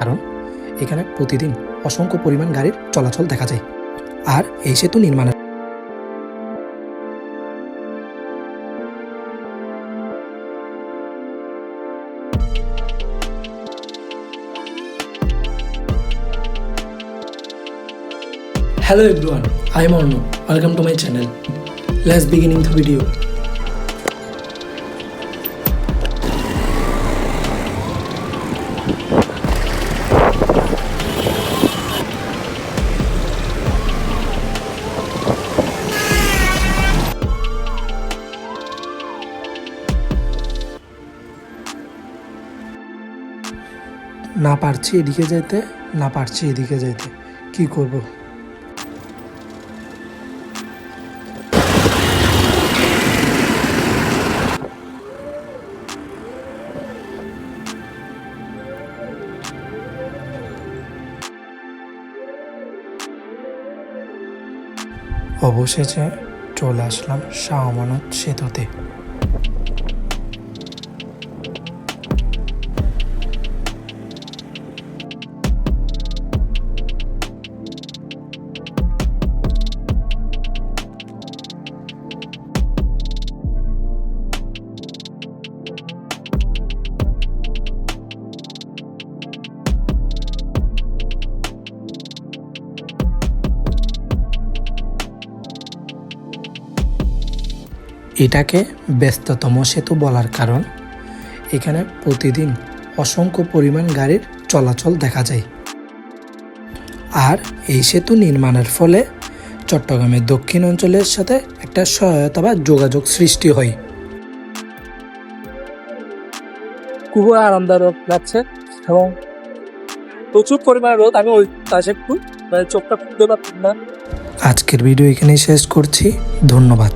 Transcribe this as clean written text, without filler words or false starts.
কারণ এখানে প্রতিদিন অসংখ্য পরিমাণ গাড়ির চলাচল দেখা যায়। আর এই সেতু নির্মাণের Hello everyone, I am Arno. Welcome to my channel. Let's begin the video. না পারছি এদিকে যেতে, না পারছি এদিকে যেতে, কি করব? অবশেষে চলে আসলাম শাহ আমানত সেতুতে। এটাকে ব্যস্ততম সেতু বলার কারণ এখানে প্রতিদিন অসংখ্য পরিমাণ গাড়ির চলাচল দেখা যায়। আর এই সেতু নির্মাণের ফলে চট্টগ্রামের দক্ষিণ অঞ্চলের সাথে একটা সহায়তা বা যোগাযোগ সৃষ্টি হয়। খুবই আরামদায়ক লাগছে এবং প্রচুর পরিমাণে রোদ, আমি ওই পাশে একটু চোখটা খুলতে পারতাম না। আজকের ভিডিও এখানেই শেষ করছি, ধন্যবাদ।